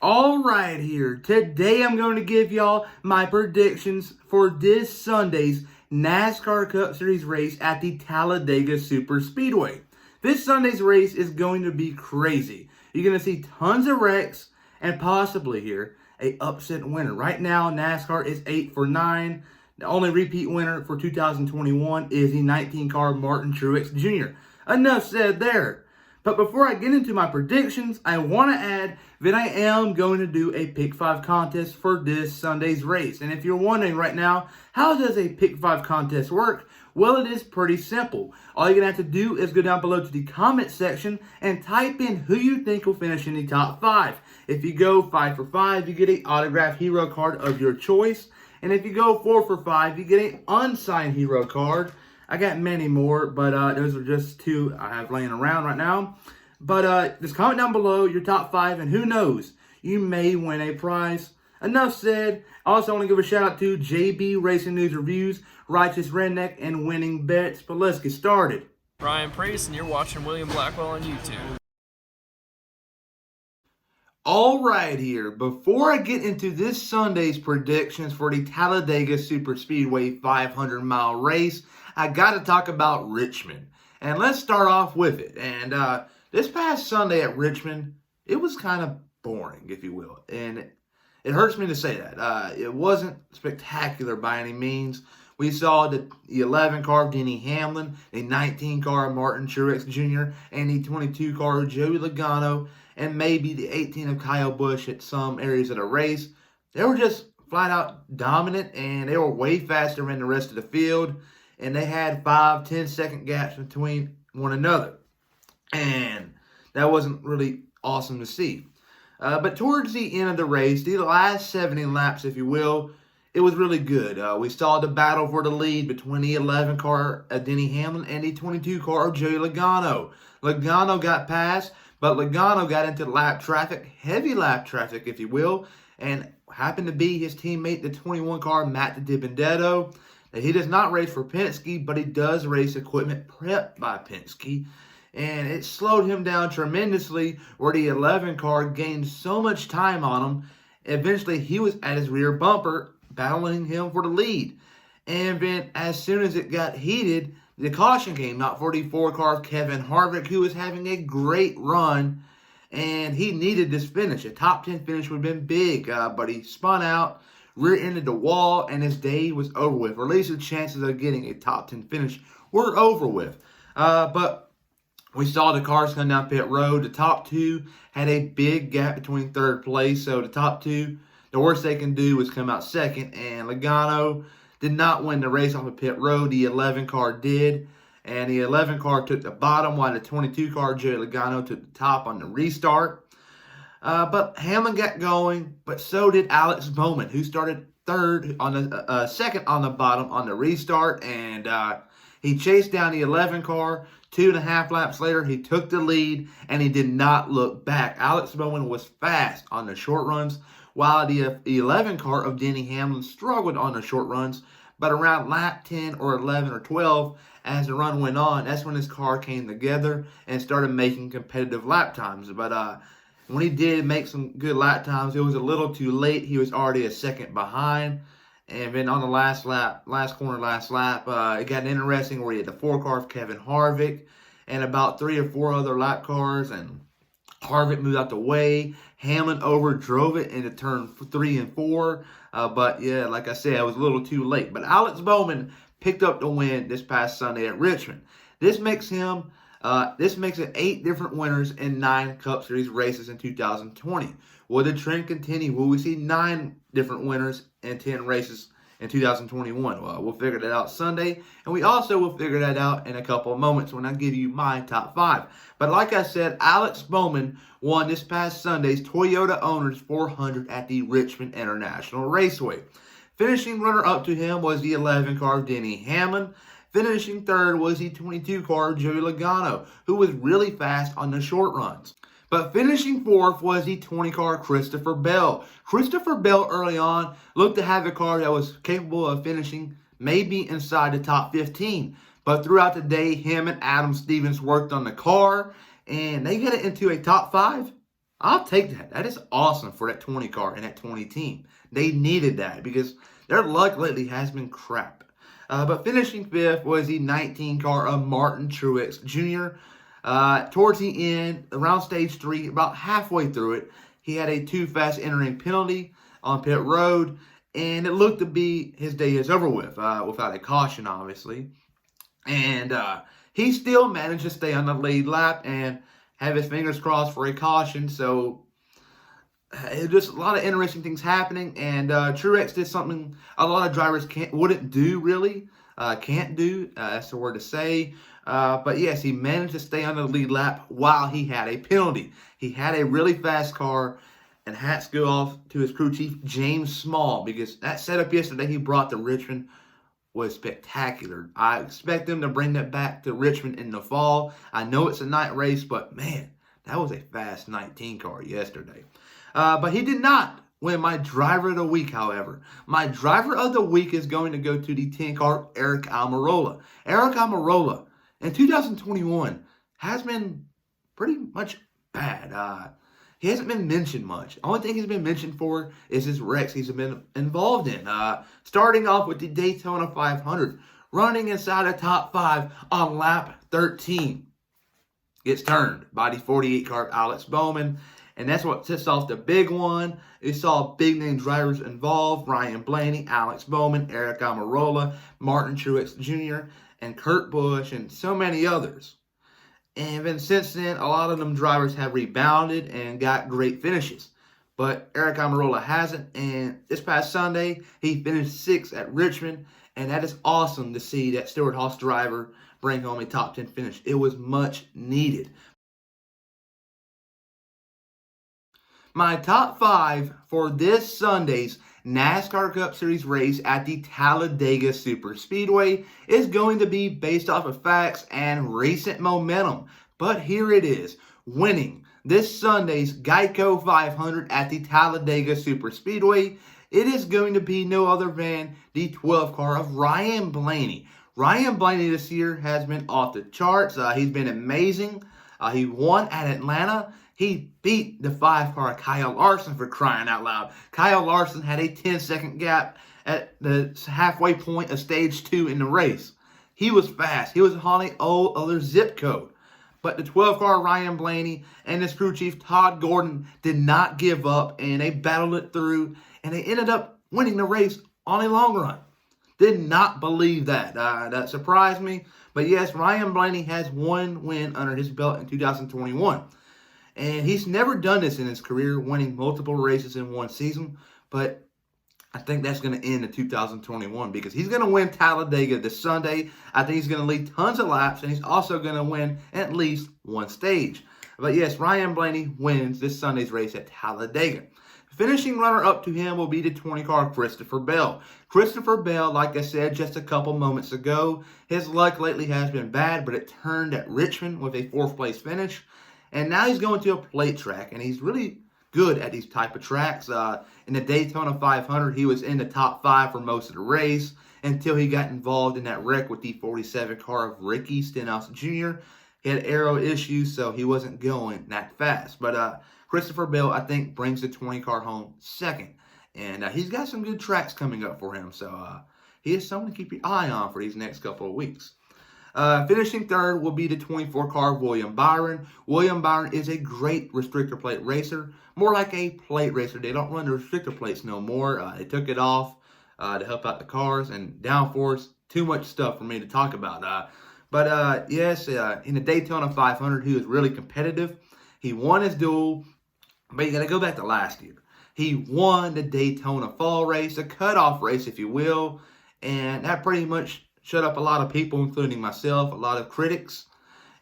All right, here. Today I'm going to give y'all my predictions for this Sunday's NASCAR Cup Series race at the Talladega Super Speedway. This Sunday's race is going to be crazy. You're going to see tons of wrecks and possibly here a upset winner. Right now, NASCAR is 8 for 9. The only repeat winner for 2021 is the 19 car Martin Truex Jr. Enough said there. But before I get into my predictions, I want to add that I am going to do a Pick 5 contest for this Sunday's race. And if you're wondering right now, how does a Pick 5 contest work? Well, it is pretty simple. All you're going to have to do is go down below to the comment section and type in who you think will finish in the top 5. If you go 5 for 5, you get an autographed hero card of your choice. And if you go 4 for 5, you get an unsigned hero card. I got many more, but those are just two I have laying around right now. But just comment down below your top 5, and who knows, you may win a prize. Enough said. I also want to give a shout out to JB Racing News Reviews, Righteous Redneck, and Winning Bets. But let's get started. Ryan Priest, and you're watching William Blackwell on YouTube. All right, here. Before I get into this Sunday's predictions for the Talladega Super Speedway 500-mile race, I got to talk about Richmond. And let's start off with it. And this past Sunday at Richmond, it was kind of boring, if you will. And it hurts me to say that. It wasn't spectacular by any means. We saw the 11 car of Denny Hamlin, the 19 car of Martin Truex Jr., and the 22 car of Joey Logano, and maybe the 18 of Kyle Busch at some areas of the race. They were just flat out dominant, and they were way faster than the rest of the field. And they had 5-10 second gaps between one another. And that wasn't really awesome to see. But towards the end of the race, the last 70 laps, if you will, it was really good. We saw the battle for the lead between the 11 car of Denny Hamlin and the 22 car of Joey Logano. Logano got past, but Logano got into lap traffic, heavy lap traffic, if you will, and happened to be his teammate, the 21 car, Matt DiBenedetto. He does not race for Penske, but he does race equipment prepped by Penske. And it slowed him down tremendously, where the 11 car gained so much time on him. Eventually, he was at his rear bumper, battling him for the lead. And then, as soon as it got heated, the caution came out for the 4 car of Kevin Harvick, who was having a great run. And he needed this finish. A top 10 finish would have been big, but he spun out, rear-ended the wall, and his day was over with. Or at least the chances of getting a top 10 finish were over with. But we saw the cars come down pit road. The top 2 had a big gap between third place. So the top 2, the worst they can do was come out second. And Logano did not win the race off of pit road. The 11 car did. And the 11 car took the bottom, while the 22 car, Joey Logano, took the top on the restart. But Hamlin got going, but so did Alex Bowman, who started third on the second on the bottom on the restart, and he chased down the 11 car. 2.5 laps later, he took the lead, and he did not look back. Alex Bowman was fast on the short runs, while the 11 car of Denny Hamlin struggled on the short runs. But around lap 10 or 11 or 12, as the run went on, that's when his car came together and started making competitive lap times. But when he did make some good lap times, it was a little too late. He was already a second behind. And then on the last lap, it got interesting, where he had the 4 car of Kevin Harvick and about 3 or 4 other lap cars, and Harvick moved out the way. Hamlin overdrove it into turn 3 and 4. But yeah, like I said, it was a little too late. But Alex Bowman picked up the win this past Sunday at Richmond. This makes it 8 different winners in 9 Cup Series races in 2020. Will the trend continue? Will we see 9 different winners in 10 races in 2021? Well, we'll figure that out Sunday, and we also will figure that out in a couple of moments when I give you my top 5. But like I said, Alex Bowman won this past Sunday's Toyota Owners 400 at the Richmond International Raceway. Finishing runner-up to him was the 11 car of Denny Hamlin. Finishing third was the 22 car Joey Logano, who was really fast on the short runs. But finishing fourth was the 20 car Christopher Bell. Christopher Bell early on looked to have a car that was capable of finishing maybe inside the top 15. But throughout the day, him and Adam Stevens worked on the car, and they got it into a top 5. I'll take that. That is awesome for that 20 car and that 20 team. They needed that because their luck lately has been crap. But finishing fifth was the 19 car of Martin Truex Jr. Towards the end, around stage 3, about halfway through it, he had a too fast entering penalty on pit road, and it looked to be his day is over with, without a caution, obviously. And he still managed to stay on the lead lap and have his fingers crossed for a caution. So just a lot of interesting things happening. And Truex did something a lot of drivers wouldn't do really. Can't do. That's the word to say. But yes, he managed to stay on the lead lap while he had a penalty. He had a really fast car. And hats go off to his crew chief, James Small, because that setup yesterday he brought to Richmond was spectacular. I expect them to bring that back to Richmond in the fall. I know it's a night race, but man, that was a fast 19 car yesterday. But he did not win my driver of the week, however. My driver of the week is going to go to the 10 car Aric Almirola. Aric Almirola in 2021 has been pretty much bad. He hasn't been mentioned much. Only thing he's been mentioned for is his wrecks he's been involved in. Starting off with the Daytona 500, running inside the top 5 on lap 13. Gets turned by the 48 car Alex Bowman. And that's what sets off the big one. We saw big name drivers involved. Ryan Blaney, Alex Bowman, Aric Almirola, Martin Truex Jr., and Kurt Busch, and so many others. And then since then, a lot of them drivers have rebounded and got great finishes. But Aric Almirola hasn't. And this past Sunday, he finished 6th at Richmond. And that is awesome to see that Stewart-Haas driver bring home a top 10 finish. It was much needed. My top 5 for this Sunday's NASCAR Cup Series race at the Talladega Superspeedway is going to be based off of facts and recent momentum. But here it is, winning this Sunday's Geico 500 at the Talladega Superspeedway. It is going to be no other than the 12 car of Ryan Blaney. Ryan Blaney this year has been off the charts. He's been amazing. He won at Atlanta. He beat the 5 car Kyle Larson, for crying out loud. Kyle Larson had a 10-second gap at the halfway point of stage 2 in the race. He was fast. He was on an old other zip code. But the 12 car Ryan Blaney and his crew chief Todd Gordon did not give up, and they battled it through, and they ended up winning the race on a long run. Did not believe that. That surprised me. But yes, Ryan Blaney has one win under his belt in 2021. And he's never done this in his career, winning multiple races in one season. But I think that's going to end in 2021 because he's going to win Talladega this Sunday. I think he's going to lead tons of laps, and he's also going to win at least one stage. But yes, Ryan Blaney wins this Sunday's race at Talladega. Finishing runner-up to him will be the 20 car Christopher Bell. Christopher Bell, like I said just a couple moments ago, his luck lately has been bad, but it turned at Richmond with a 4th place finish. And now he's going to a plate track, and he's really good at these type of tracks. In the Daytona 500, he was in the top 5 for most of the race until he got involved in that wreck with the 47 car of Ricky Stenhouse Jr. He had aero issues, so he wasn't going that fast. But Christopher Bell, I think, brings the 20 car home second. And he's got some good tracks coming up for him, so he is someone to keep your eye on for these next couple of weeks. Finishing third will be the 24 car William Byron. William Byron is a great restrictor plate racer, more like a plate racer. They don't run the restrictor plates no more. They took it off to help out the cars, and downforce, too much stuff for me to talk about. But yes, in the Daytona 500, he was really competitive. He won his duel, but you got to go back to last year. He won the Daytona Fall race, a cutoff race, if you will, and that pretty much shut up a lot of people, including myself, a lot of critics.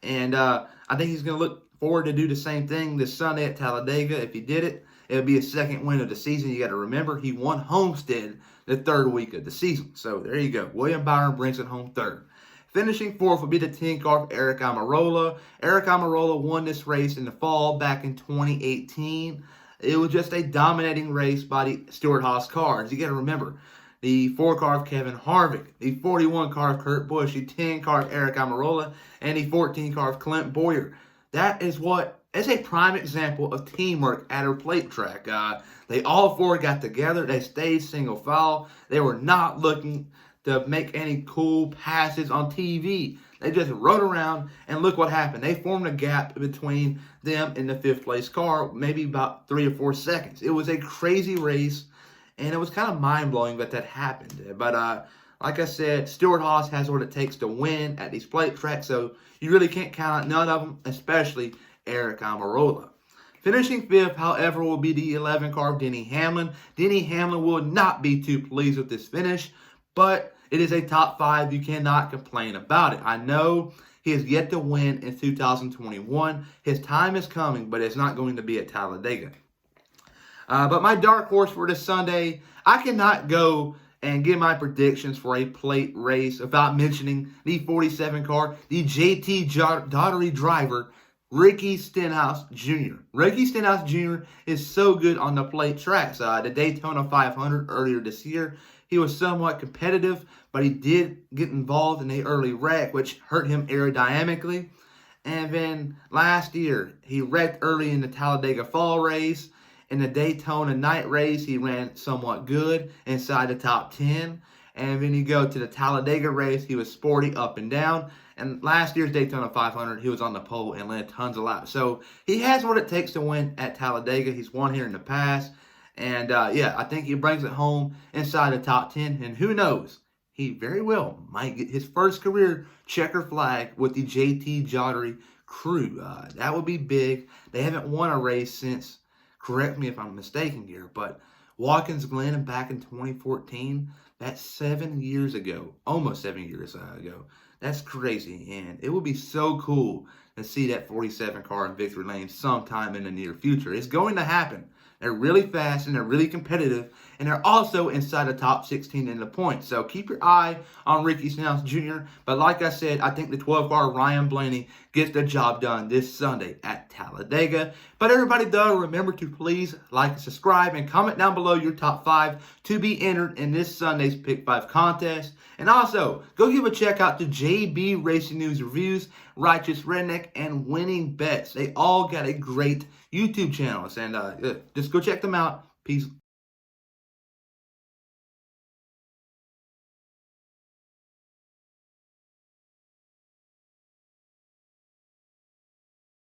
And I think he's going to look forward to do the same thing this Sunday at Talladega. If he did it, it would be his second win of the season. You got to remember, he won Homestead the 3rd week of the season. So there you go. William Byron brings it home third. Finishing 4th would be the 10 car of Aric Almirola. Aric Almirola won this race in the fall back in 2018. It was just a dominating race by the Stewart-Haas cars. You got to remember, the 4 car of Kevin Harvick, the 41 car of Kurt Busch, the 10 car of Aric Almirola, and the 14 car of Clint Bowyer. That is what it's a prime example of teamwork at a plate track. They all four got together. They stayed single file. They were not looking to make any cool passes on TV. They just rode around, and look what happened. They formed a gap between them and the fifth place car, maybe about 3 or 4 seconds. It was a crazy race, and it was kind of mind-blowing that happened. But like I said, Stewart Haas has what it takes to win at these plate tracks, so you really can't count out none of them, especially Eric Almirola. Finishing fifth, however, will be the 11 car of Denny Hamlin. Denny Hamlin will not be too pleased with this finish, but it is a top 5. You cannot complain about it. I know he has yet to win in 2021. His time is coming, but it's not going to be at Talladega. But my dark horse for this Sunday, I cannot go and give my predictions for a plate race without mentioning the 47 car, the JT Daugherty driver, Ricky Stenhouse Jr. Ricky Stenhouse Jr. is so good on the plate tracks. The Daytona 500 earlier this year, he was somewhat competitive, but he did get involved in an early wreck, which hurt him aerodynamically. And then last year, he wrecked early in the Talladega fall race. In the Daytona night race, he ran somewhat good inside the top 10. And then you go to the Talladega race, he was sporty up and down. And last year's Daytona 500, he was on the pole and led tons of laps. So he has what it takes to win at Talladega. He's won here in the past. And yeah, I think he brings it home inside the top 10. And who knows, he very well might get his first career checker flag with the JT Daugherty crew. That would be big. They haven't won a race since, correct me if I'm mistaken here, but Watkins Glen back in 2014, that's 7 years ago, almost 7 years ago. That's crazy, and it would be so cool to see that 47 car in victory lane sometime in the near future. It's going to happen. They're really fast, and they're really competitive, and they're also inside the top 16 in the points. So keep your eye on Ricky Stenhouse Jr. But like I said, I think the 12 car Ryan Blaney gets the job done this Sunday at Talladega. But everybody, though, remember to please like and subscribe and comment down below your top 5 to be entered in this Sunday's Pick 5 contest. And also, go give a check out to JB Racing News Reviews, Righteous Redneck, and Winning Bets. They all got a great YouTube channels, and just go check them out. Peace.